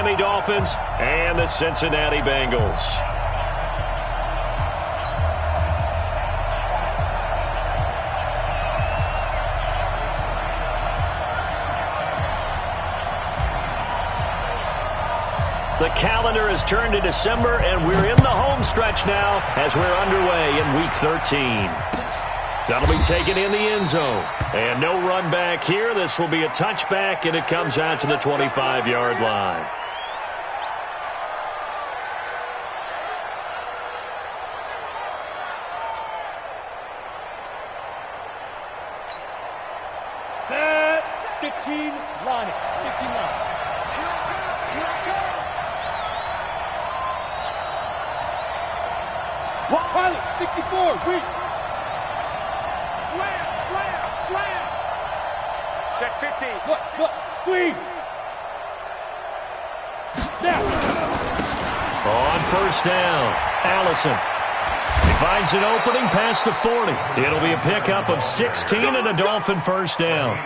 Miami Dolphins and the Cincinnati Bengals. The calendar has turned to December, and we're in the home stretch now as we're underway in Week 13. That'll be taken in the end zone. And no run back here. This will be a touchback, and it comes out to the 25-yard line. Set. 15, line it. 15 line. Pilot, 64, weak. Slam. Check 15. Look, squeeze. Now. On first down, Allison. He finds an opening past the 40. It'll be a pickup of 16 and a Dolphin first down.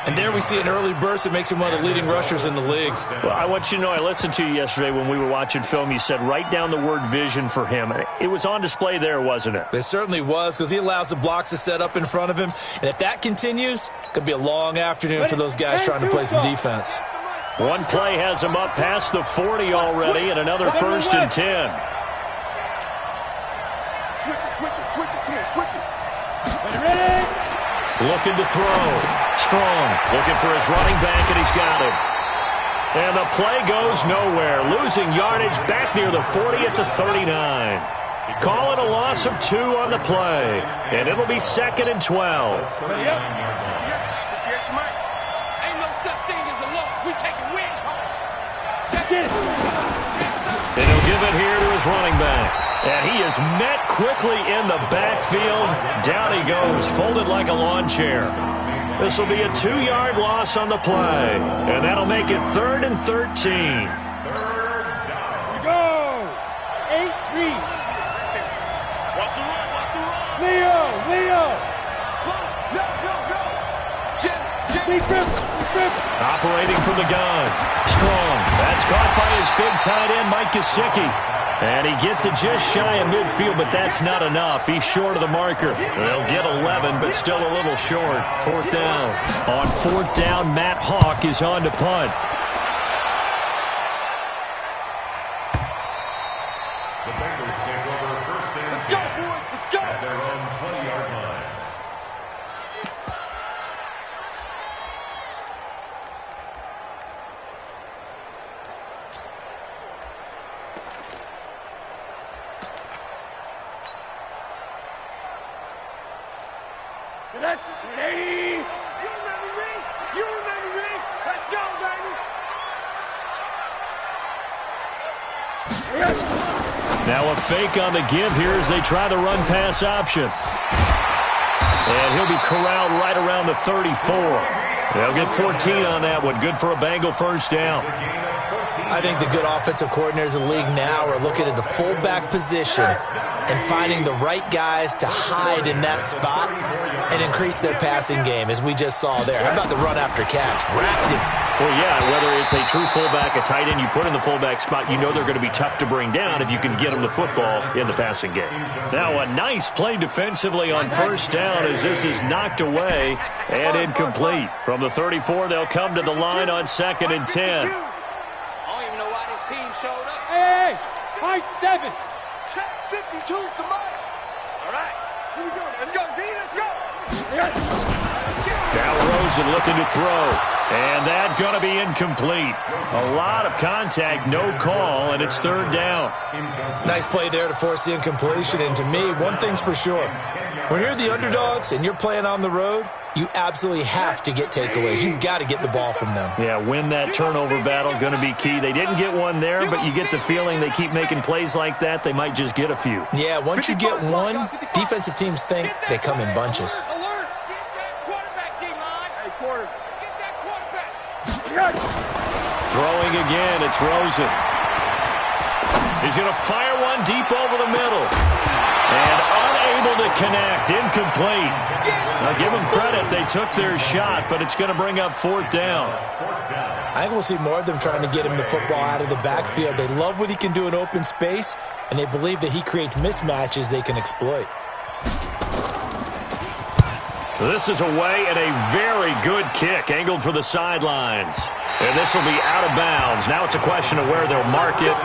And there we see an early burst that makes him one of the leading rushers in the league. Well, I want you to know, I listened to you yesterday when we were watching film. You said write down the word vision for him. It was on display there, wasn't it? It certainly was, because he allows the blocks to set up in front of him. And if that continues, it could be a long afternoon for those guys trying to play some defense. One play has him up past the 40 already, and another first and 10. Switch it. Ready? Looking to throw. Strong. Looking for his running back, and he's got him. And the play goes nowhere. Losing yardage back near the 40 at the 39. Call it a loss of 2 on the play. And it'll be 2nd and 12. Ready up. Ain't no such thing as a loss. We take a win. Check it. And he'll give it here to his running back. And he is met quickly in the backfield. Down he goes, folded like a lawn chair. This will be a 2-yard loss on the play. And that'll make it 3rd and 13. Here we go. 8 read. Watch the run. Leo. Go. Jim. Big grip. Operating from the gun. Strong. That's caught by his big tight end, Mike Gesicki. And he gets it just shy of midfield, but that's not enough. He's short of the marker. They'll get 11, but still a little short. 4th down. On 4th down, Matt Hawk is on to punt. The Bengals take over first and 10. Let's go, boys. Let's go. At their own 20-yard line. Ready? You remember me. Let's go, baby. Now a fake on the give here as they try the run-pass option. And he'll be corralled right around the 34. They'll get 14 on that one. Good for a Bengal first down. I think the good offensive coordinators in the league now are looking at the fullback position and finding the right guys to hide in that spot and increase their passing game, as we just saw there. How about the run after catch? Racked him. Well, yeah, whether it's a true fullback, a tight end you put in the fullback spot, you know they're going to be tough to bring down if you can get them the football in the passing game. Now, a nice play defensively on first down as this is knocked away and incomplete. From the 34, they'll come to the line on 2nd and 10. I don't even know why this team showed up. Hey, high 7. Check 52's the mark. All right. Here we go. Let's go, D. Let's go. Now Rosen looking to throw. And that's going to be incomplete. A lot of contact, no call, and it's 3rd down. Nice play there to force the incompletion. And to me, one thing's for sure. When you're the underdogs and you're playing on the road, you absolutely have to get takeaways. You've got to get the ball from them. Yeah, win that turnover battle, going to be key. They didn't get one there, but you get the feeling they keep making plays like that, they might just get a few. Yeah, once you get one, defensive teams think they come in bunches. Alert. Get that quarterback, D-line. Hey, quarter. Get that quarterback. Throwing again, it's Rosen. He's going to fire one one deep over the middle. And unable to connect. Incomplete. Now, give them credit. They took their shot, but it's going to bring up fourth down. I think we'll see more of them trying to get him the football out of the backfield. They love what he can do in open space, and they believe that he creates mismatches they can exploit. This is away and a very good kick, angled for the sidelines. And this will be out of bounds. Now it's a question of where they'll mark it.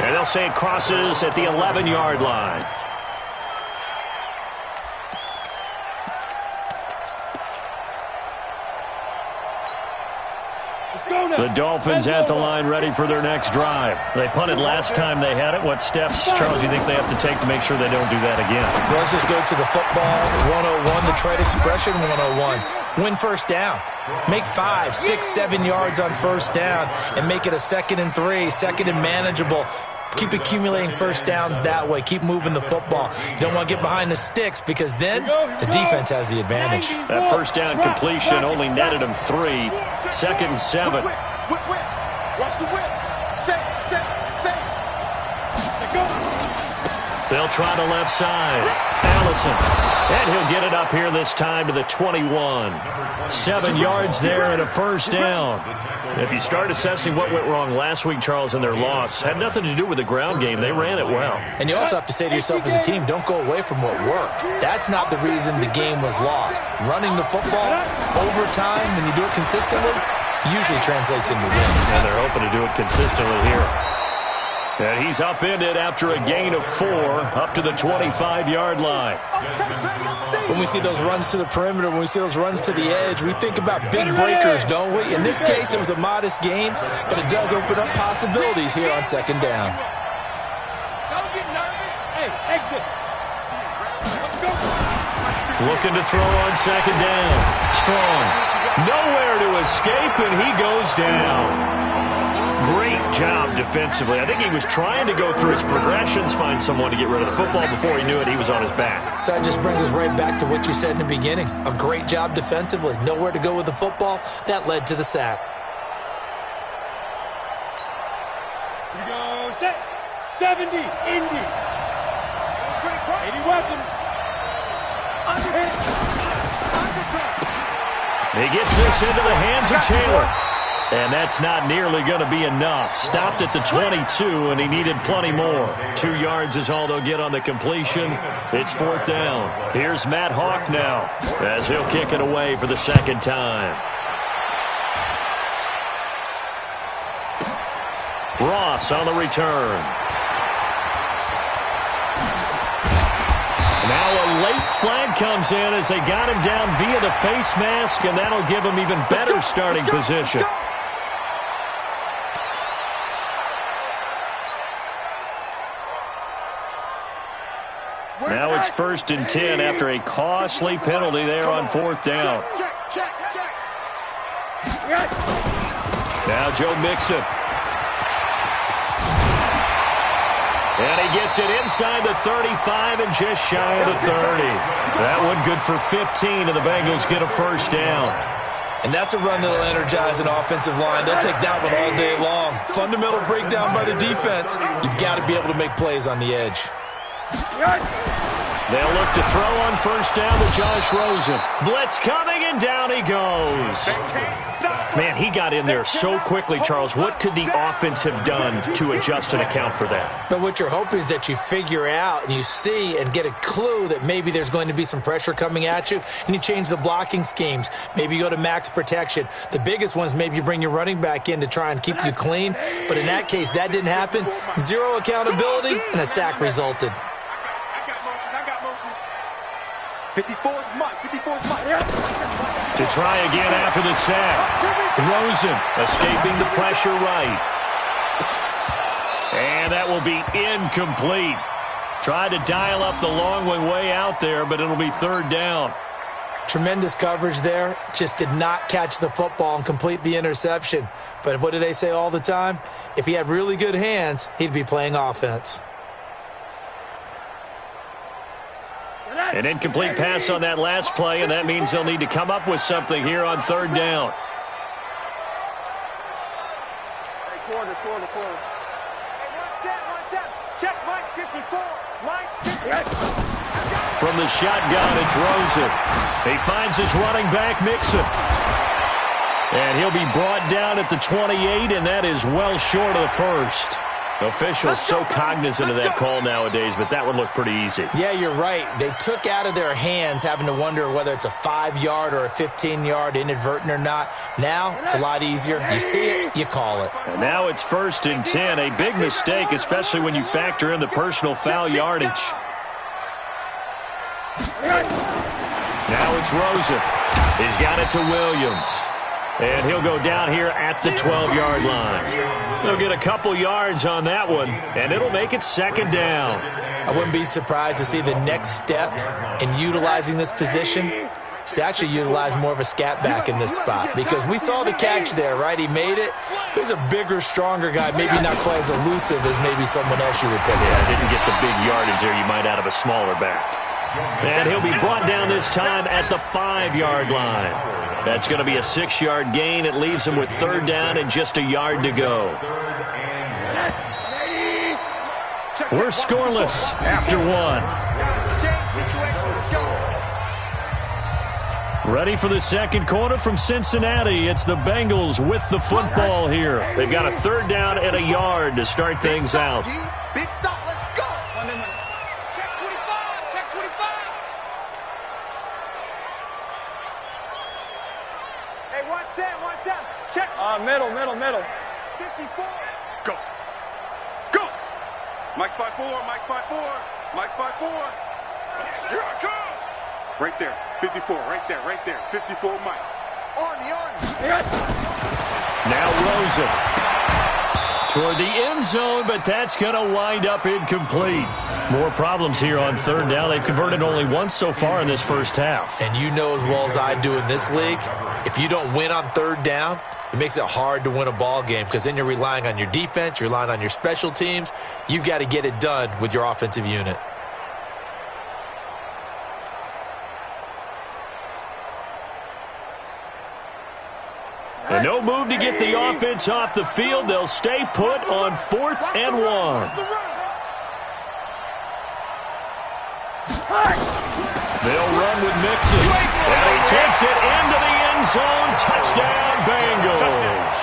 And they'll say it crosses at the 11-yard line. The Dolphins at the line ready for their next drive. They punted last time they had it. What steps, Charles, you think they have to take to make sure they don't do that again? Well, let's just go to the football 101, the trade expression 101. Win first down. Make 5, 6, 7 yards on first down and make it a 2nd and 3, 2nd and manageable. Keep accumulating first downs that way. Keep moving the football. You don't want to get behind the sticks because then the defense has the advantage. That first down completion only netted them 3. 2nd and 7. Watch the whip. Set. Go. They'll try the left side. Allison. And he'll get it up here this time to the 21. 7 yards there and a first down. If you start assessing what went wrong last week, Charles, in their loss, had nothing to do with the ground game. They ran it well. And you also have to say to yourself as a team, don't go away from what worked. That's not the reason the game was lost. Running the football over time, when you do it consistently, usually translates into wins. And they're hoping to do it consistently here. And he's upended after a gain of 4 up to the 25-yard line. When we see those runs to the perimeter, when we see those runs to the edge, we think about big breakers, don't we? In this case, it was a modest gain, but it does open up possibilities here on 2nd down. Don't get nervous. Hey, exit. Looking to throw on 2nd down. Strong. Nowhere to escape, and he goes down. Great job defensively. I think he was trying to go through his progressions, find someone to get rid of the football. Before he knew it, he was on his back. So that just brings us right back to what you said in the beginning. A great job defensively. Nowhere to go with the football. That led to the sack. Here we go. Set. 70. Indy. 80 weapon. Underhand. He gets this into the hands of Taylor. And that's not nearly going to be enough. Stopped at the 22, and he needed plenty more. 2 yards is all they'll get on the completion. It's 4th down. Here's Matt Hawk now as he'll kick it away for the 2nd time. Ross on the return. Now a late flag comes in as they got him down via the face mask, and that'll give him even better starting position. Now it's 1st and 10 after a costly penalty there on 4th down. Check. Now Joe Mixon. And he gets it inside the 35 and just shy of the 30. That one good for 15, and the Bengals get a first down. And that's a run that'll energize an offensive line. They'll take that one all day long. Fundamental breakdown by the defense. You've got to be able to make plays on the edge. They'll look to throw on first down to Josh Rosen. Blitz coming, and down he goes. Man, he got in there so quickly, Charles. What could the offense have done to adjust and account for that? But what you're hoping is that you figure out and you see and get a clue that maybe there's going to be some pressure coming at you, and you change the blocking schemes. Maybe you go to max protection. The biggest one is maybe you bring your running back in to try and keep you clean. But in that case, that didn't happen. Zero accountability, and a sack resulted. I got motion. 54's Mike. To try again after the sack. Rosen escaping the pressure right. And that will be incomplete. Tried to dial up the long one way out there, but it'll be 3rd down. Tremendous coverage there. Just did not catch the football and complete the interception. But what do they say all the time? If he had really good hands, he'd be playing offense. An incomplete pass on that last play, and that means they'll need to come up with something here on 3rd down. Corner. Check Mike 54. Mike 54. From the shotgun, it's Rosen. He finds his running back, Mixon. And he'll be brought down at the 28, and that is well short of the first. Officials so cognizant of that call nowadays, but that would look pretty easy. Yeah, you're right. They took out of their hands having to wonder whether it's a 5-yard or a 15-yard, inadvertent or not. Now, it's a lot easier. You see it, you call it. And now it's 1st and 10, a big mistake, especially when you factor in the personal foul yardage. Now it's Rosen. He's got it to Williams. And he'll go down here at the 12-yard line. He'll get a couple yards on that one, and it'll make it 2nd down. I wouldn't be surprised to see the next step in utilizing this position is to actually utilize more of a scat back in this spot, because we saw the catch there, right? He made it. He's a bigger, stronger guy, maybe not quite as elusive as maybe someone else you would pick. Yeah, didn't get the big yardage there you might out of a smaller back. And he'll be brought down this time at the 5-yard line. That's going to be a 6-yard gain. It leaves him with 3rd down and just a yard to go. We're scoreless after 1. Ready for the 2nd quarter from Cincinnati. It's the Bengals with the football here. They've got a 3rd down and a yard to start things out. Big stop, let's go. Check 25, check 25. Hey, 1-7. Check. Middle. 54. Go. Mike's 5-4. Here I come. Right there. 54. Right there. 54, Mike. Army. Now Rosen toward the end zone, but that's going to wind up incomplete. More problems here on 3rd down. They've converted only once so far in this first half. And you know as well as I do in this league, if you don't win on 3rd down, it makes it hard to win a ball game, because then you're relying on your defense, you're relying on your special teams. You've got to get it done with your offensive unit. And no move to get the offense off the field. They'll stay put on 4th and 1. They'll run with Mixon. And he takes it into the end zone. Touchdown, Bengals.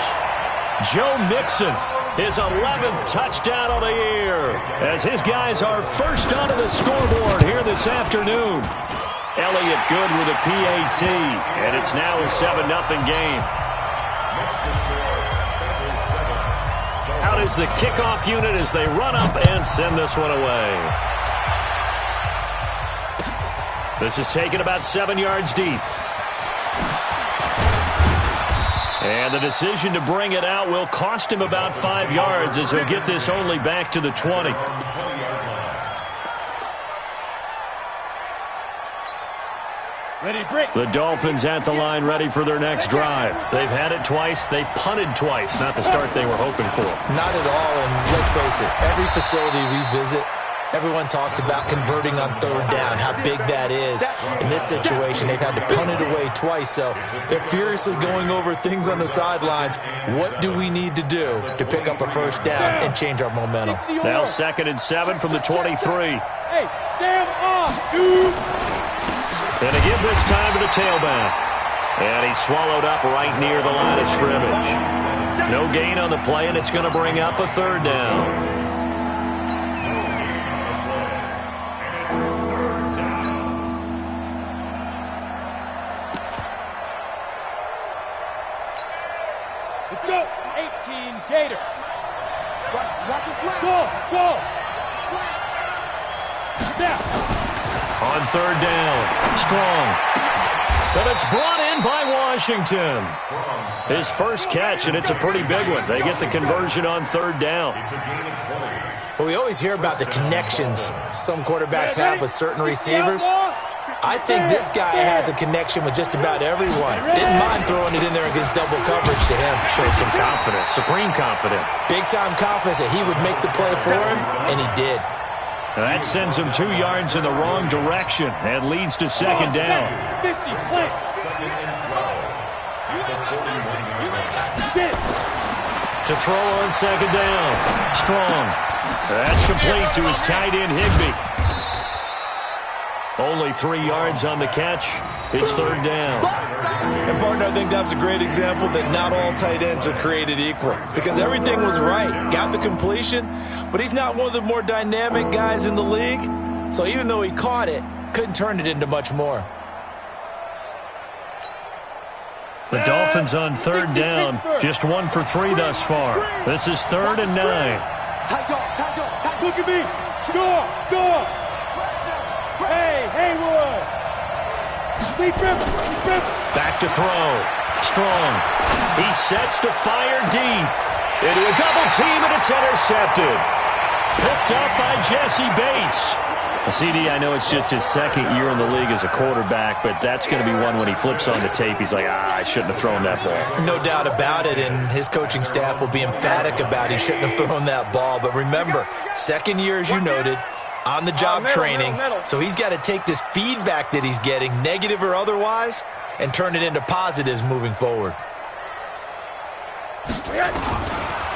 Joe Mixon, his 11th touchdown of the year, as his guys are first onto the scoreboard here this afternoon. Elliott good with a PAT, and it's now a 7-0 game. Out is the kickoff unit as they run up and send this one away. This is taken about 7 yards deep. And the decision to bring it out will cost him about 5 yards, as he'll get this only back to the 20. The Dolphins at the line, ready for their next drive. They've had it twice. They've punted twice. Not the start they were hoping for. Not at all, and let's face it, every facility we visit, everyone talks about converting on 3rd down, how big that is. In this situation, they've had to punt it away twice, so they're furiously going over things on the sidelines. What do we need to do to pick up a 1st down and change our momentum? Now 2nd and 7 from the 23. Hey, stand off, dude. And a give this time to the tailback. And he's swallowed up right near the line of scrimmage. No gain on the play, and it's going to bring up a 3rd down. Let's go. 18 Gator. Watch his left. Go. Now. On 3rd down, Strong. But it's brought in by Washington. His first catch, and it's a pretty big one. They get the conversion on 3rd down. Well, we always hear about the connections some quarterbacks have with certain receivers. I think this guy has a connection with just about everyone. Didn't mind throwing it in there against double coverage to him. Shows some confidence, supreme confidence. Big-time confidence that he would make the play for him, and he did. That sends him 2 yards in the wrong direction and leads to 2nd down. 50, play. To throw on 2nd down. Strong That's complete to his tight end, Higbee. Only 3 yards on the catch. It's third down. And, partner, I think that's a great example that not all tight ends are created equal because everything was right. Got the completion, but he's not one of the more dynamic guys in the league. So even though he caught it, couldn't turn it into much more. The Dolphins on third down. Just 1 for 3 thus far. This is 3rd and 9. Look at me. Score. Hey, Haywood. Back to throw. Strong. He sets to fire deep. Into a double team, and it's intercepted. Picked up by Jesse Bates. CD, I know it's just his 2nd year in the league as a quarterback, but that's going to be one when he flips on the tape. He's like, I shouldn't have thrown that ball. No doubt about it, and his coaching staff will be emphatic about he shouldn't have thrown that ball. But remember, 2nd year, as you noted, on-the-job training, so he's got to take this feedback that he's getting, negative or otherwise, and turn it into positives moving forward.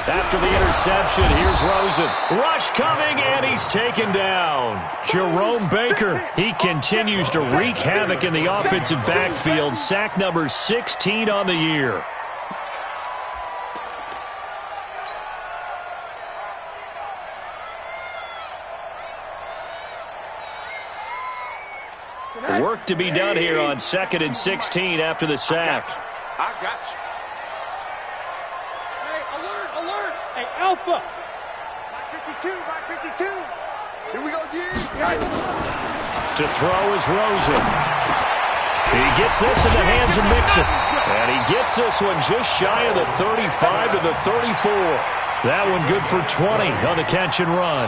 After the interception, here's Rosen. Rush coming, and he's taken down. Jerome Baker, he continues to wreak havoc in the offensive backfield. Sack number 16 on the year. Work to be done here on 2nd and 16 after the sack. I got you. Alert. Hey, Alpha. 52. Here we go, G. To throw is Rosen. He gets this in the hands of Mixon. And he gets this one just shy of the 35 to the 34. That one good for 20 on the catch and run.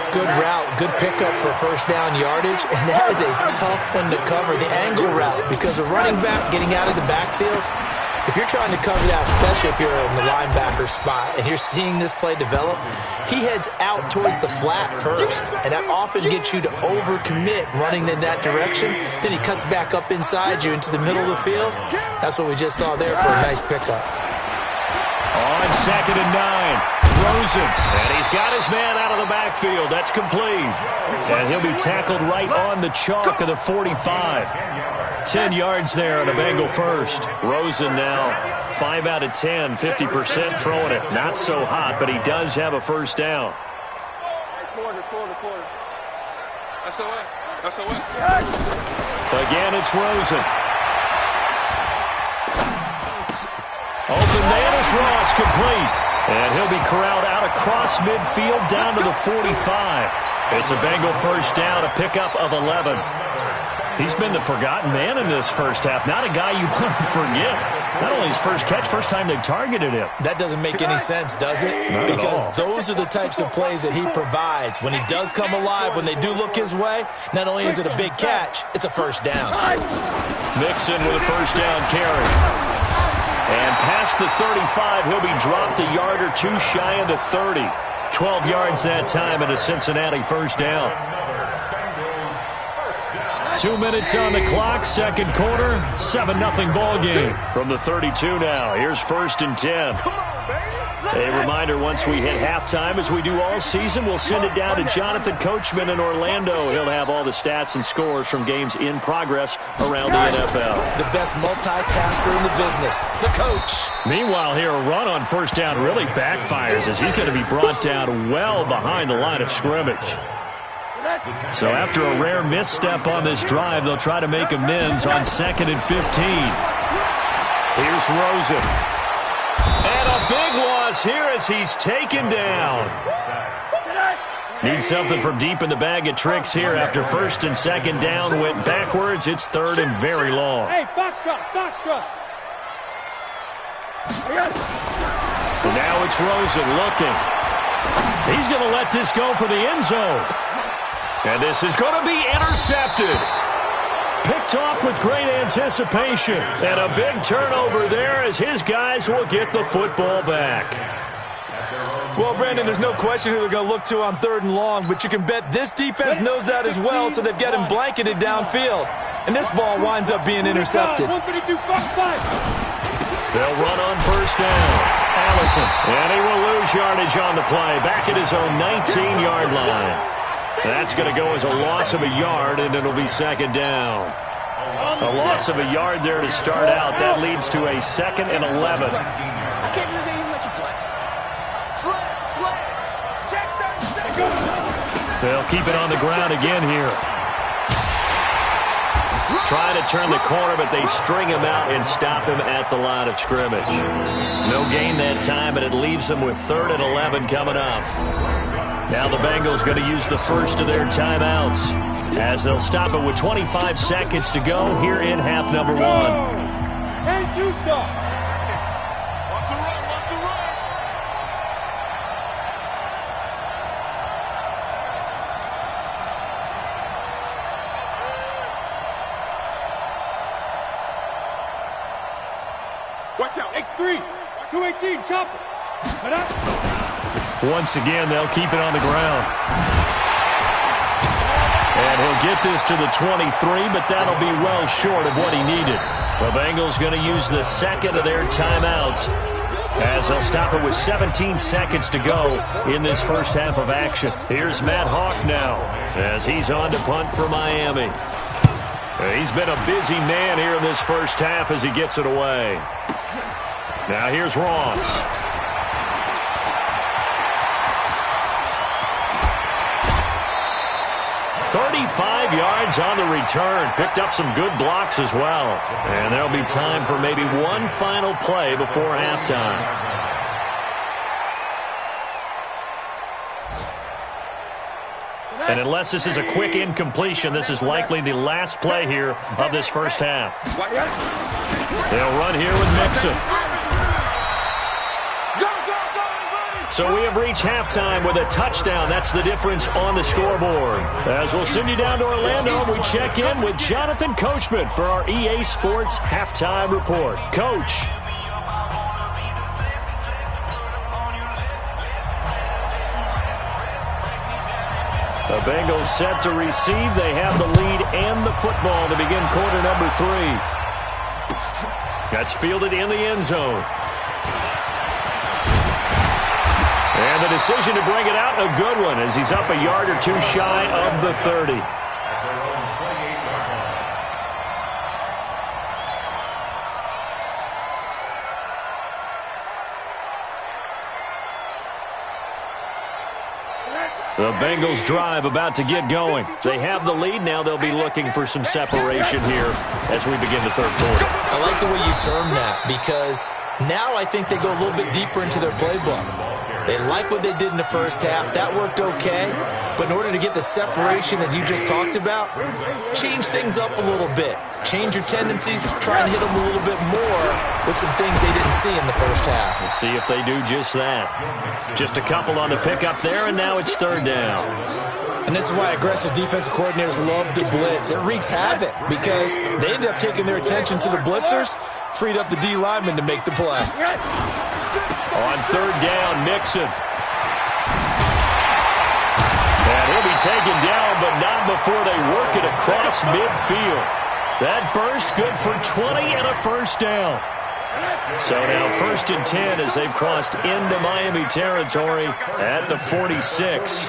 Good route, good pickup for first down yardage, and that is a tough one to cover, the angle route, because a running back getting out of the backfield, if you're trying to cover that, especially if you're in the linebacker spot and you're seeing this play develop, he heads out towards the flat first, and that often gets you to overcommit running in that direction. Then he cuts back up inside you into the middle of the field. That's what we just saw there for a nice pickup. On 2nd and 9, Rosen, and he's got his man out of the backfield. That's complete. And he'll be tackled right on the chalk of the 45. 10 yards there on a Bengal first. Rosen now 5 out of 10, 50% throwing it. Not so hot, but he does have a first down. Quarter. SOS. Again, it's Rosen. Open man is Ross, complete. And he'll be corralled out across midfield down to the 45. It's a Bengal first down, a pickup of 11. He's been the forgotten man in this first half. Not a guy you want to forget. Not only his first catch, first time they've targeted him. That doesn't make any sense, does it? Not because at all. those are the types of plays that he provides. When he does come alive, when they do look his way, not only is it a big catch, it's a first down. Mixon with a first down carry. And past the 35, he'll be dropped a yard or two shy of the 30. 12 yards that time and a Cincinnati first down. 2 minutes on the clock, second quarter, 7-0 ball game. From the 32 now, here's 1st and 10. A reminder, once we hit halftime, as we do all season, we'll send it down to Jonathan Coachman in Orlando. He'll have all the stats and scores from games in progress around the NFL. The best multitasker in the business, the coach. Meanwhile, here, a run on first down really backfires as he's going to be brought down well behind the line of scrimmage. So after a rare misstep on this drive, they'll try to make amends on 2nd and 15. Here's Rosen. And a big loss here as he's taken down. Need something from deep in the bag of tricks here after 1st and 2nd down. Went backwards. It's 3rd and very long. Hey, Foxtrot. And now it's Rosen looking. He's going to let this go for the end zone. And this is going to be intercepted. Picked off with great anticipation. And a big turnover there as his guys will get the football back. Well, Brandon, there's no question who they're going to look to on 3rd and long, but you can bet this defense knows that as well, so they've got him blanketed downfield. And this ball winds up being intercepted. 132, 5. They'll run on first down. Allison. And he will lose yardage on the play. Back at his own 19-yard line. That's going to go as a loss of a yard, and it'll be second down. A loss of a yard there to start out. That leads to a 2nd and 11. I can't believe they even let you play. Sled. Check that. They'll keep it on the ground again here. Trying to turn the corner, but they string him out and stop him at the line of scrimmage. No gain that time, but it leaves them with 3rd and 11 coming up. Now the Bengals going to use the first of their timeouts as they'll stop it with 25 seconds to go here in half number 1. And two stop. Watch the run. Watch out. X3. 218. Chopper. Once again, they'll keep it on the ground. And he'll get this to the 23, but that'll be well short of what he needed. The Bengals going to use the second of their timeouts as they'll stop it with 17 seconds to go in this first half of action. Here's Matt Hawk now as he's on to punt for Miami. He's been a busy man here in this first half as he gets it away. Now here's Ross. 35 yards on the return. Picked up some good blocks as well. And there'll be time for maybe one final play before halftime. And unless this is a quick incompletion, this is likely the last play here of this first half. They'll run here with Mixon. So we have reached halftime with a touchdown. That's the difference on the scoreboard. As we'll send you down to Orlando, we check in with Jonathan Coachman for our EA Sports Halftime Report. Coach. The Bengals set to receive. They have the lead and the football to begin quarter number 3. That's fielded in the end zone. And the decision to bring it out, a good one, as he's up a yard or two shy of the 30. The Bengals drive about to get going. They have the lead. Now they'll be looking for some separation here as we begin the third quarter. I like the way you term that, because now I think they go a little bit deeper into their playbook. They like what they did in the first half. That worked okay. But in order to get the separation that you just talked about, change things up a little bit. Change your tendencies. Try and hit them a little bit more with some things they didn't see in the first half. Let's see if they do just that. Just a couple on the pickup there, and now it's third down. And this is why aggressive defensive coordinators love to blitz. It wreaks havoc because they end up taking their attention to the blitzers, freed up the D lineman to make the play. On third down, Mixon. And he'll be taken down, but not before they work it across midfield. That burst good for 20 and a first down. So now 1st and 10 as they've crossed into Miami territory at the 46.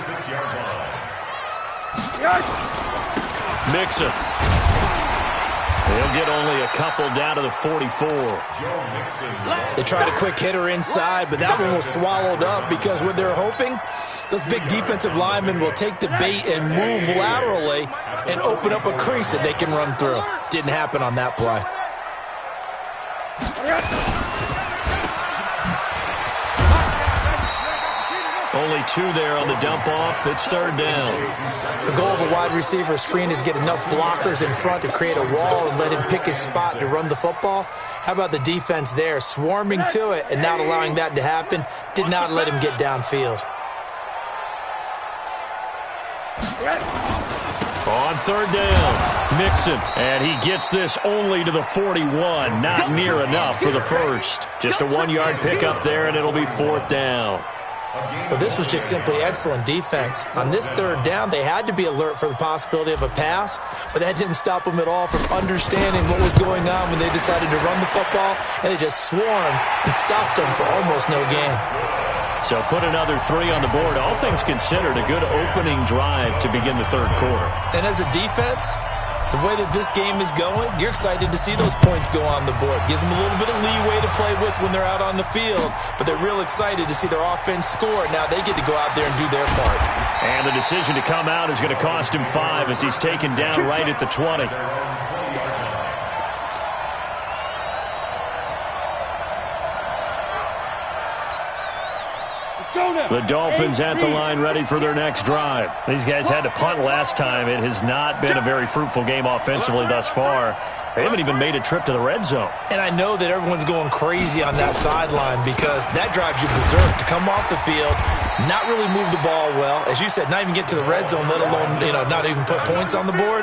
Mixon. He'll get only a couple down to the 44. They tried a quick hitter inside, but that one was swallowed up because what they're hoping, those big defensive linemen will take the bait and move laterally and open up a crease that they can run through. Didn't happen on that play. Only 2 there on the dump off. It's third down. The goal of a wide receiver screen is get enough blockers in front to create a wall and let him pick his spot to run the football. How about the defense there, swarming to it and not allowing that to happen? Did not let him get downfield. On third down, Mixon, and he gets this only to the 41. Not near enough for the first. Just a 1-yard pickup there, and it'll be 4th down. But this was just simply excellent defense. On this third down, they had to be alert for the possibility of a pass, but that didn't stop them at all from understanding what was going on when they decided to run the football, and they just swarmed and stopped them for almost no gain. So put another 3 on the board. All things considered, a good opening drive to begin the third quarter. And as a defense, the way that this game is going, you're excited to see those points go on the board. Gives them a little bit of leeway to play with when they're out on the field, but they're real excited to see their offense score. Now they get to go out there and do their part. And the decision to come out is going to cost him 5 as he's taken down right at the 20. The Dolphins at the line ready for their next drive. These guys had to punt last time. It has not been a very fruitful game offensively thus far. They haven't even made a trip to the red zone. And I know that everyone's going crazy on that sideline because that drives you berserk to come off the field, not really move the ball well. As you said, not even get to the red zone, let alone, not even put points on the board.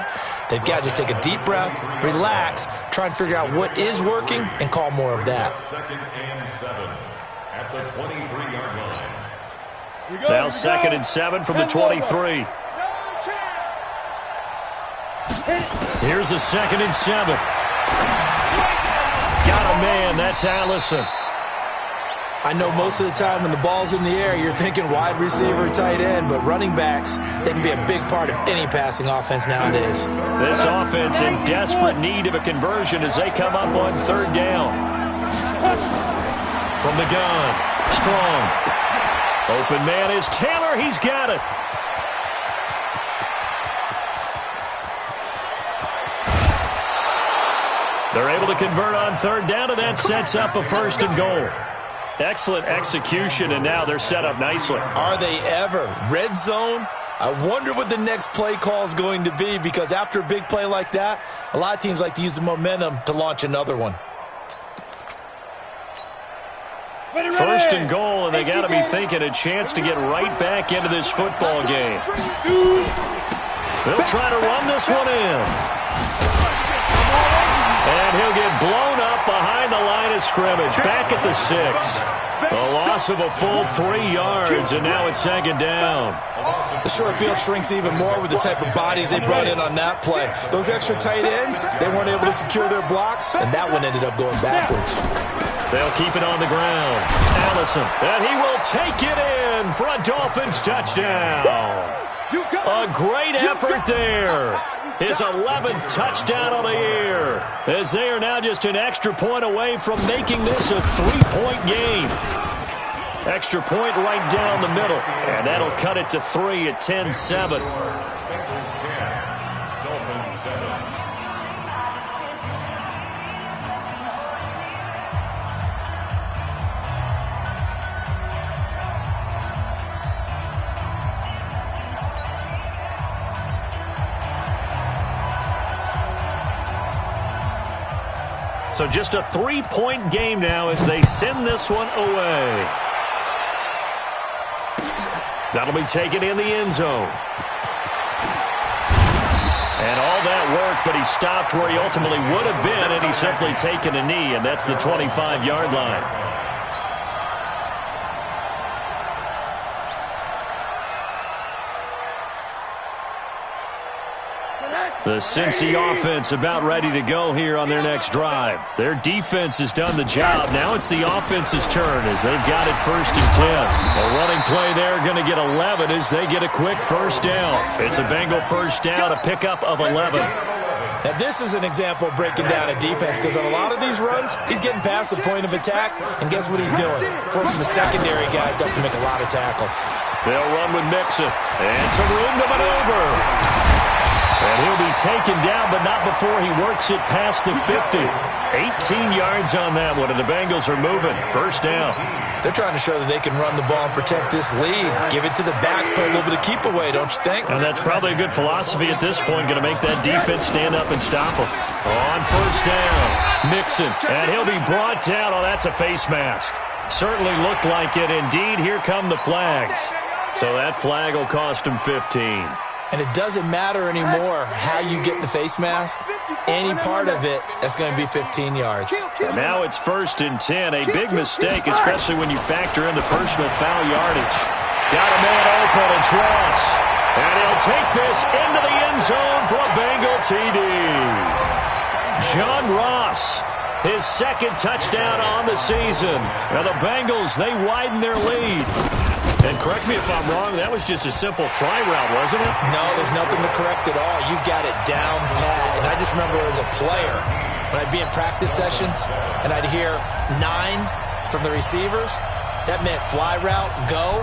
They've got to just take a deep breath, relax, try and figure out what is working, and call more of that. 2nd and 7 at the 23-yard line. Now 2nd and 7 from the 23. Here's a 2nd and 7. Got a man. That's Allison. I know most of the time when the ball's in the air, you're thinking wide receiver, tight end, but running backs, they can be a big part of any passing offense nowadays. This offense in desperate need of a conversion as they come up on 3rd down. From the gun, Strong. Open man is Taylor. He's got it. They're able to convert on 3rd down, and that sets up a 1st and goal. Excellent execution, and now they're set up nicely. Are they ever? Red zone? I wonder what the next play call is going to be, because after a big play like that, a lot of teams like to use the momentum to launch another one. 1st and goal, and they got to be thinking a chance to get right back into this football game. They'll try to run this one in. And he'll get blown up behind the line of scrimmage. Back at the 6. A loss of a full 3 yards, and now it's 2nd down. The short field shrinks even more with the type of bodies they brought in on that play. Those extra tight ends, they weren't able to secure their blocks, and that one ended up going backwards. They'll keep it on the ground. Allison, and he will take it in for a Dolphins touchdown. A great effort there. His 11th touchdown on the year, as they are now just an extra point away from making this a 3-point game. Extra point right down the middle, and that'll cut it to 3 at 10-7. Dolphins 7. So just a 3-point game now as they send this one away. That'll be taken in the end zone. And all that work, but he stopped where he ultimately would have been, and he's simply taken a knee, and that's the 25-yard line. The Cincy offense about ready to go here on their next drive. Their defense has done the job. Now it's the offense's turn as they've got it 1st and 10. A running play there going to get 11 as they get a quick 1st down. It's a Bengal 1st down, a pickup of 11. Now this is an example of breaking down a defense, because on a lot of these runs, he's getting past the point of attack, and guess what he's doing? Forcing the secondary guys to have to make a lot of tackles. They'll run with Mixon, and some room to maneuver. And he'll be taken down, but not before he works it past the 50. 18 yards on that one, and the Bengals are moving. 1st down. They're trying to show that they can run the ball and protect this lead. Give it to the backs, play a little bit of keep away, don't you think? And that's probably a good philosophy at this point, going to make that defense stand up and stop them. On 1st down, Mixon, and he'll be brought down. Oh, that's a face mask. Certainly looked like it. Indeed, here come the flags. So that flag will cost him 15. And it doesn't matter anymore how you get the face mask. Any part of it, that's going to be 15 yards. And now it's 1st and 10. A big mistake, especially when you factor in the personal foul yardage. Got a man open. It's Ross. And he'll take this into the end zone for a Bengal TD. John Ross, his 2nd touchdown on the season. Now the Bengals, they widen their lead. And correct me if I'm wrong, that was just a simple fly route, wasn't it? No, there's nothing to correct at all. You got it down pat. And I just remember as a player, when I'd be in practice sessions and I'd hear 9 from the receivers, that meant fly route, go,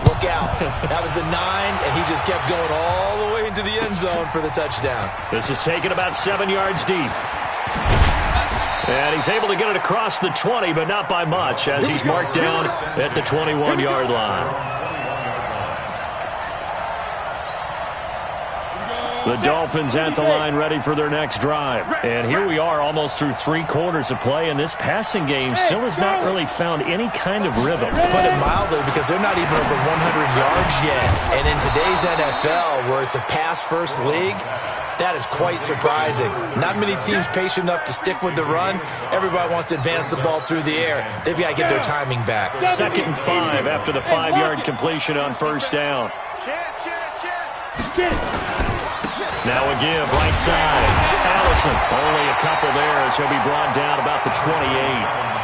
look out. That was the 9, and he just kept going all the way into the end zone for the touchdown. This is taken about 7 yards deep. And he's able to get it across the 20, but not by much, as he's marked down at the 21-yard line. The Dolphins at the line ready for their next drive. And here we are almost through 3 quarters of play, and this passing game still has not really found any kind of rhythm. Put it mildly, because they're not even over 100 yards yet. And in today's NFL, where it's a pass-first league, that is quite surprising. Not many teams patient enough to stick with the run. Everybody wants to advance the ball through the air. They've got to get their timing back. 2nd and 5 after the 5-yard completion on 1st down. Now a give, right side. Allison, only a couple there as he'll be brought down about the 28.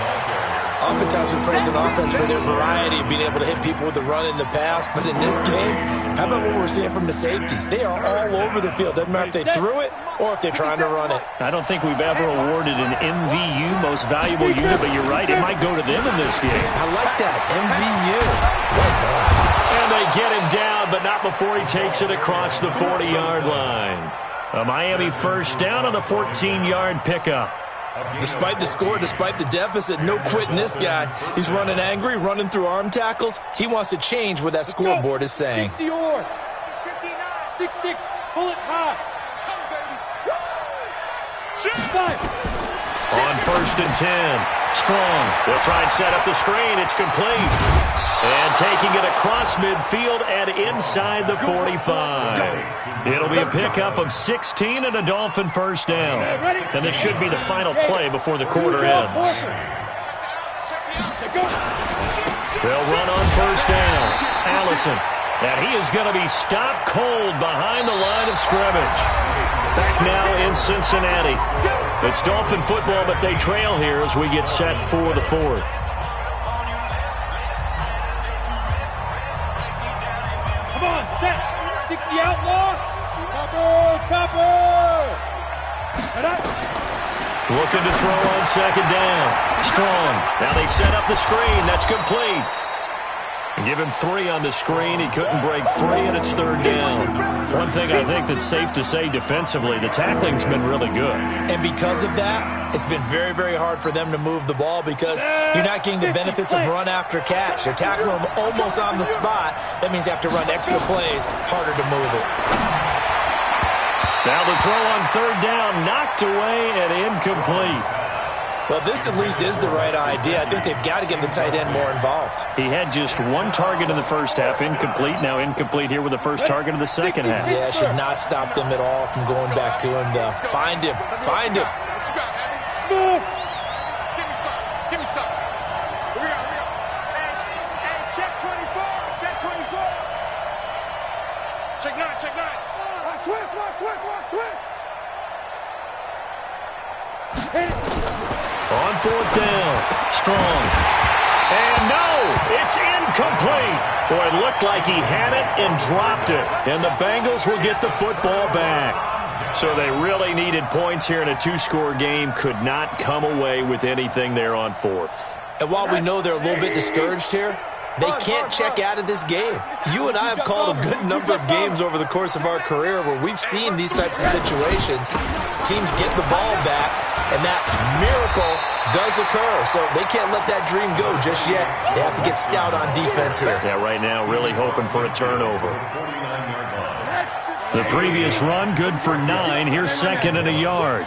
Oftentimes we praise an offense for their variety of being able to hit people with the run in the pass. But in this game, how about what we're seeing from the safeties? They are all over the field. Doesn't matter if they threw it or if they're trying to run it. I don't think we've ever awarded an MVU, most valuable unit, but you're right, it might go to them in this game. I like that, MVU. Well done. And they get him down, but not before he takes it across the 40-yard line. A Miami 1st down on the 14-yard pickup. Despite the score, despite the deficit, no quitting this guy. He's running angry, running through arm tackles. He wants to change what that scoreboard is saying. 6-6, pull it high. On 1st and 10, Strong. They'll try and set up the screen. It's complete. And taking it across midfield and inside the 45. It'll be a pickup of 16 and a Dolphin 1st down. And this should be the final play before the quarter ends. They'll run on 1st down. Allison. And he is going to be stopped cold behind the line of scrimmage. Back now in Cincinnati. It's Dolphin football, but they trail here as we get set for the 4th. Come on, set. 60 outlaw. Topper. Looking to throw on 2nd down. Strong. Now they set up the screen. That's complete. Give him 3 on the screen. He couldn't break free, and it's 3rd down. One thing I think that's safe to say defensively, the tackling's been really good. And because of that, it's been very, very hard for them to move the ball because you're not getting the benefits of run after catch. They're tackling them almost on the spot. That means they have to run extra plays, harder to move it. Now the throw on 3rd down, knocked away and incomplete. Well, this at least is the right idea. I think they've got to get the tight end more involved. He had just 1 target in the 1st half, incomplete. Now incomplete here with the 1st target of the 2nd half. Yeah, it should not stop them at all from going back to him, though. Find him. Find him. What you got, Abby? Give me some. Give me some. Here we go. Hey, check 24. Check 24. Check 9. Check 9. Watch twist. Hit it. On 4th down, Strong. And no, it's incomplete. Boy, it looked like he had it and dropped it. And the Bengals will get the football back. So they really needed points here in a 2-score game. Could not come away with anything there on 4th. And while we know they're a little bit discouraged here, they can't check out of this game. You and I have called a good number of games over the course of our career where we've seen these types of situations. Teams get the ball back, and that miracle does occur. So they can't let that dream go just yet. They have to get stout on defense here. Yeah, right now really hoping for a turnover. The previous run, good for 9. Here's 2nd and a yard.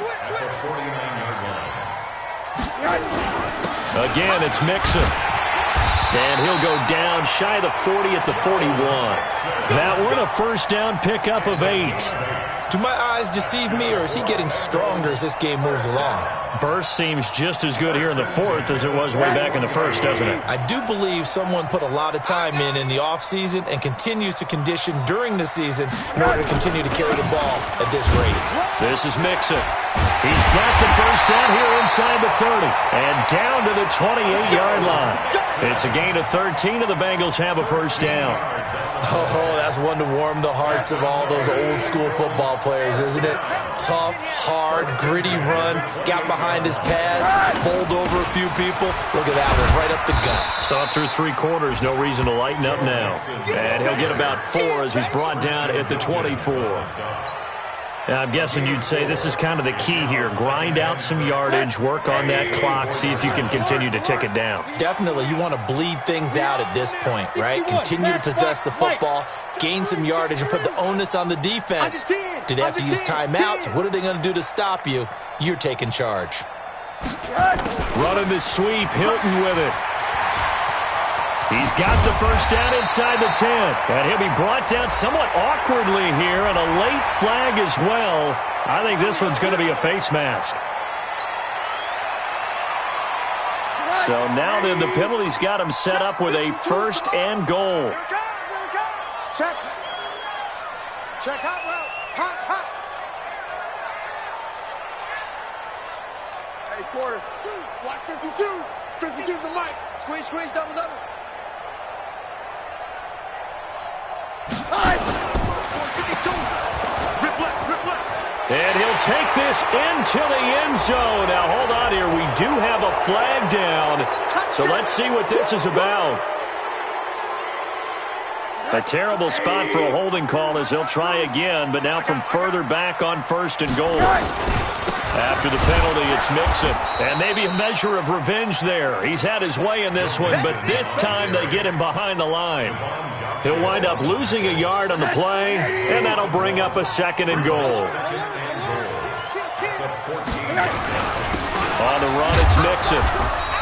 Again, it's Mixon. And he'll go down shy of the 40 at the 41. That one a first down pickup of 8. Do my eyes deceive me, or is he getting stronger as this game moves along? Burst seems just as good here in the fourth as it was way back in the first, doesn't it? I do believe someone put a lot of time in the offseason and continues to condition during the season in order to continue to carry the ball at this rate. This is Mixon. He's got the first down here inside the 30 and down to the 28-yard line. It's a gain of 13, and the Bengals have a first down. Oh, that's one to warm the hearts of all those old-school football players, isn't it? Tough, hard, gritty run, got behind his pads, bowled over a few people. Look at that one, right up the gut. Saw through 3 quarters, no reason to lighten up now. And he'll get about 4 as he's brought down at the 24. Now, I'm guessing you'd say this is kind of the key here. Grind out some yardage, work on that clock, see if you can continue to tick it down. Definitely, you want to bleed things out at this point, right? Continue to possess the football, gain some yardage, and put the onus on the defense. Do they have to use timeouts? What are they going to do to stop you? You're taking charge. Running the sweep, Hilton with it. He's got the first down inside the 10. And he'll be brought down somewhat awkwardly here, and a late flag as well. I think this one's going to be a face mask. So now then the penalty's got him set up with a first and goal. Check. Check hot route. Hot. Hey, quarter. Watch 52. 52's the mic. Squeeze, double. And he'll take this into the end zone. Now, hold on here. We do have a flag down. So let's see what this is about. A terrible spot for a holding call as he'll try again, but now from further back on first and goal. After the penalty, it's Mixon. And maybe a measure of revenge there. He's had his way in this one, but this time they get him behind the line. He'll wind up losing a yard on the play, and that'll bring up a second and goal. On the run, it's Mixon.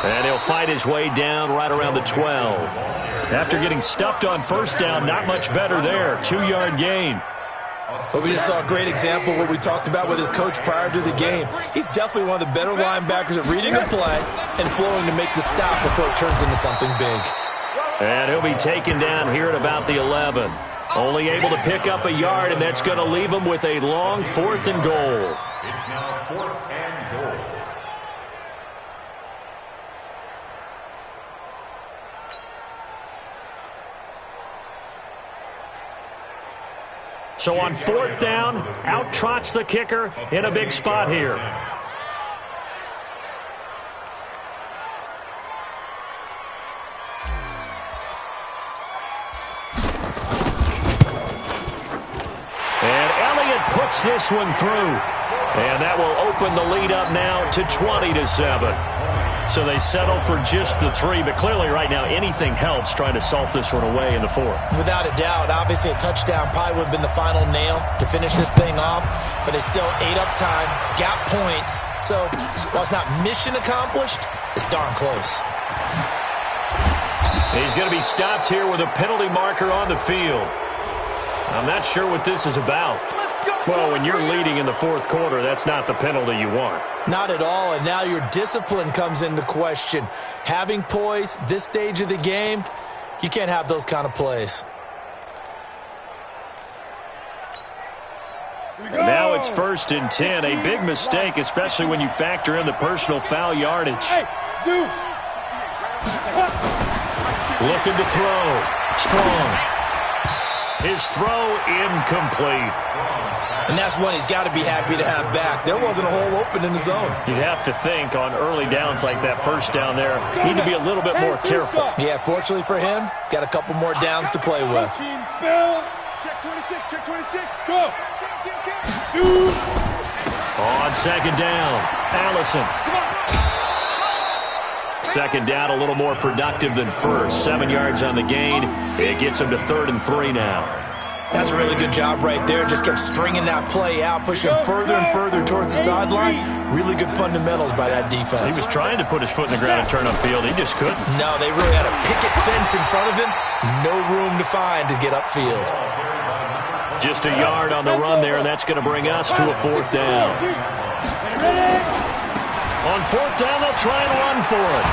And he'll fight his way down right around the 12. After getting stuffed on first down, not much better there. 2-yard gain. But we just saw a great example of what we talked about with his coach prior to the game. He's definitely one of the better linebackers at reading the play and flowing to make the stop before it turns into something big. And he'll be taken down here at about the 11. Only able to pick up a yard, and that's going to leave him with a long 4th and goal. It's now 4th and goal. So on 4th down, out trots the kicker in a big spot here. Puts this one through. And that will open the lead up now to 20-7. So they settle for just the 3, but clearly right now anything helps trying to salt this one away in the 4th. Without a doubt, obviously a touchdown probably would have been the final nail to finish this thing off, but they still ate up time, got points. So while it's not mission accomplished, it's darn close. He's going to be stopped here with a penalty marker on the field. I'm not sure what this is about. Well, when you're leading in the 4th quarter, that's not the penalty you want. Not at all, and now your discipline comes into question. Having poise this stage of the game, you can't have those kind of plays. And now it's 1st and 10, a big mistake, especially when you factor in the personal foul yardage. Looking to throw. Strong. His throw incomplete. And that's one he's got to be happy to have back. There wasn't a hole open in the zone. You'd have to think on early downs like that first down there, need to be a little bit more careful. Yeah, fortunately for him, got a couple more downs to play with. Check 26, go. Shoot. On 2nd down, Allison. 2nd down, a little more productive than first. 7 yards on the gain. It gets him to 3rd and 3 now. That's a really good job right there. Just kept stringing that play out, pushing further and further towards the sideline. Really good fundamentals by that defense. He was trying to put his foot in the ground and turn upfield. He just couldn't. No, they really had a picket fence in front of him. No room to find to get upfield. Just a yard on the run there, and that's going to bring us to a 4th down. On 4th down, they'll try and run for it.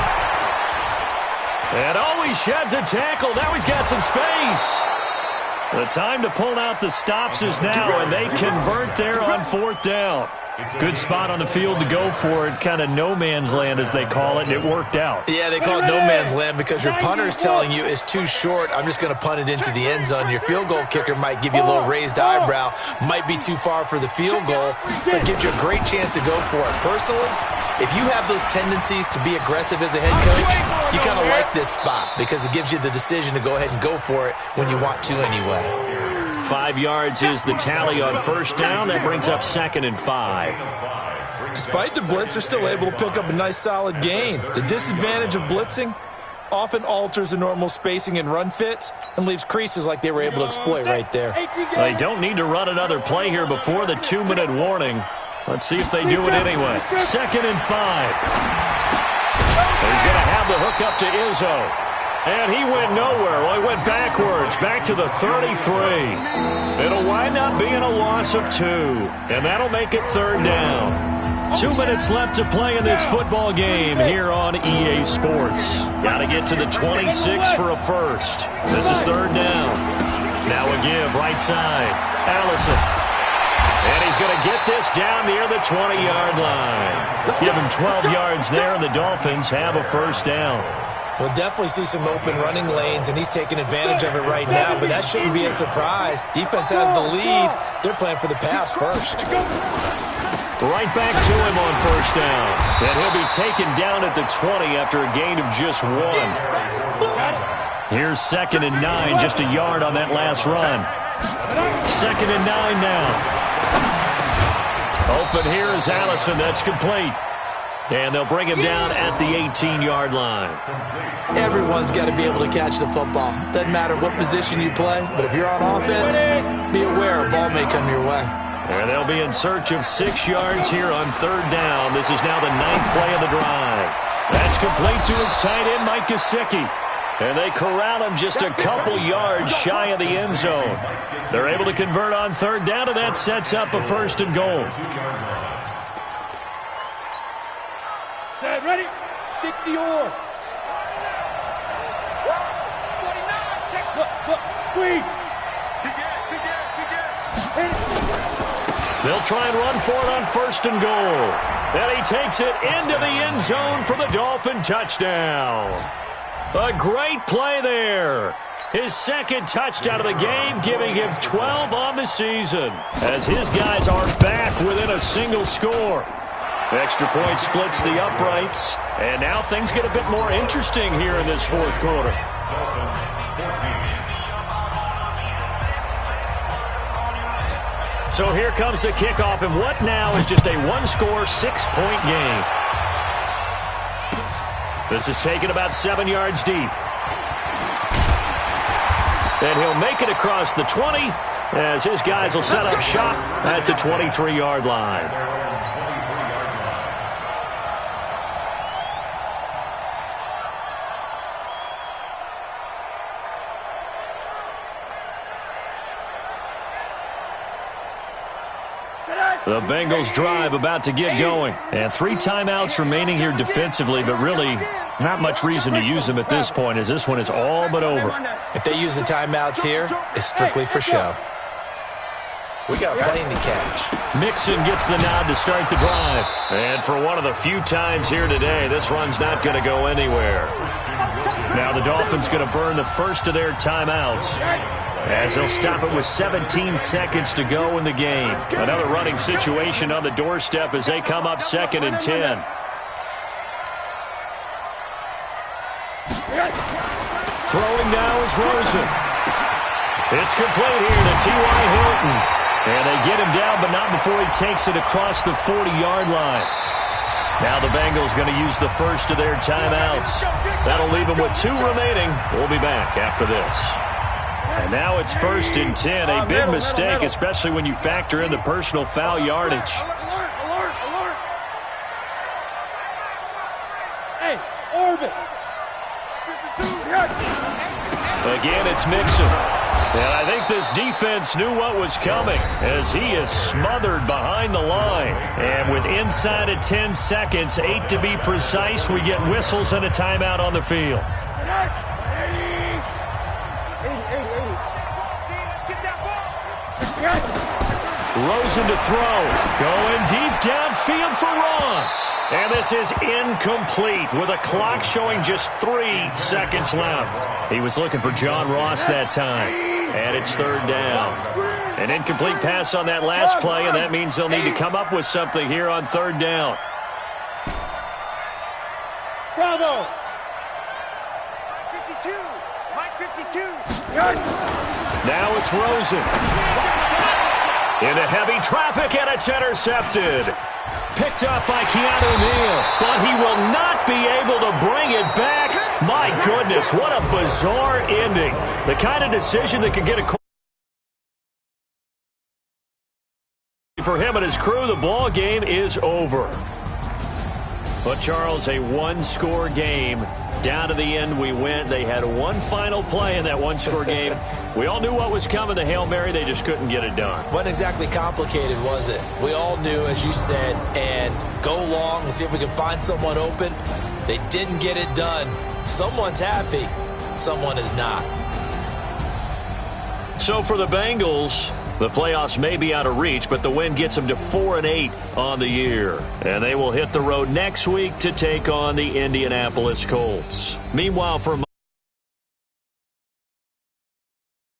And he sheds a tackle. Now he's got some space. The time to pull out the stops is now, and they convert there on 4th down. Good spot on the field to go for it, kind of no man's land as they call it, and it worked out. Yeah, they call it no man's land because your punter is telling you it's too short. I'm just going to punt it into the end zone. Your field goal kicker might give you a little raised eyebrow, might be too far for the field goal, so it gives you a great chance to go for it. Personally, if you have those tendencies to be aggressive as a head coach, you kind of like this spot because it gives you the decision to go ahead and go for it when you want to anyway. 5 yards is the tally on 1st down. That brings up 2nd and 5. Despite the blitz, they're still able to pick up a nice solid gain. The disadvantage of blitzing often alters the normal spacing and run fits and leaves creases like they were able to exploit right there. They don't need to run another play here before the 2-minute warning. Let's see if they do it anyway. 2nd and 5. He's going to have the hook up to Izzo. And he went nowhere. Well, he went backwards, back to the 33. It'll wind up being a loss of 2, and that'll make it 3rd down. 2 minutes left to play in this football game here on EA Sports. Got to get to the 26 for a first. This is 3rd down. Now a give, right side. Allison. And he's going to get this down near the 20-yard line. Give him 12 yards there, and the Dolphins have a 1st down. We'll definitely see some open running lanes, and he's taking advantage of it right now, but that shouldn't be a surprise. Defense has the lead. They're playing for the pass first. Right back to him on 1st down. And he'll be taken down at the 20 after a gain of just 1. Here's 2nd and 9, just a yard on that last run. 2nd and 9 now. Open here is Allison. That's complete. And they'll bring him down at the 18-yard line. Everyone's got to be able to catch the football. Doesn't matter what position you play, but if you're on offense, be aware a ball may come your way. And they'll be in search of 6 yards here on 3rd down. This is now the 9th play of the drive. That's complete to his tight end, Mike Gesicki. And they corral him just a couple yards shy of the end zone. They're able to convert on 3rd down, and that sets up a 1st and goal. Set, ready? 60 or. 49, check, look, squeeze. They'll try and run for it on 1st and goal. And he takes it into the end zone for the Dolphin touchdown. A great play there. His 2nd touchdown of the game, giving him 12 on the season, as his guys are back within a single score. Extra point splits the uprights, and now things get a bit more interesting here in this 4th quarter. So here comes the kickoff, and what now is just a 1-score, 6-point game. This is taken about 7 yards deep. And he'll make it across the 20, as his guys will set up shop at the 23-yard line. The Bengals drive about to get going. And 3 timeouts remaining here defensively, but really not much reason to use them at this point, as this one is all but over. If they use the timeouts here, it's strictly for show. We got plenty to catch. Mixon gets the nod to start the drive. And for one of the few times here today, this run's not going to go anywhere. Now the Dolphins going to burn the first of their timeouts, as they'll stop it with 17 seconds to go in the game. Another running situation on the doorstep as they come up 2nd and 10. Throwing now is Rosen. It's complete here to T.Y. Hilton. And they get him down, but not before he takes it across the 40-yard line. Now the Bengals going to use the first of their timeouts. That'll leave them with 2 remaining. We'll be back after this. And now it's 1st and 10. A big mistake, especially when you factor in the personal foul yardage. Alert. Hey, orbit. Again, it's Mixon. And I think this defense knew what was coming as he is smothered behind the line. And with inside of 10 seconds, 8 to be precise, we get whistles and a timeout on the field. Rosen to throw. Going deep downfield for Ross. And this is incomplete with a clock showing just 3 seconds left. He was looking for John Ross that time. And it's 3rd down. An incomplete pass on that last play, and that means they'll need to come up with something here on 3rd down. Bravo. Mike 52. Now it's Rosen. Into heavy traffic, and it's intercepted. Picked up by Keanu Neal, but he will not be able to bring it back. My goodness, what a bizarre ending. The kind of decision that can get a call. For him and his crew, the ball game is over. But, Charles, a one-score game. Down to the end we went. They had one final play in that one-score game. We all knew what was coming, the Hail Mary. They just couldn't get it done. Wasn't exactly complicated, was it? We all knew, as you said, and go long and see if we can find someone open. They didn't get it done. Someone's happy. Someone is not. So for the Bengals, the playoffs may be out of reach, but the win gets them to 4-8 on the year. And they will hit the road next week to take on the Indianapolis Colts. Meanwhile, for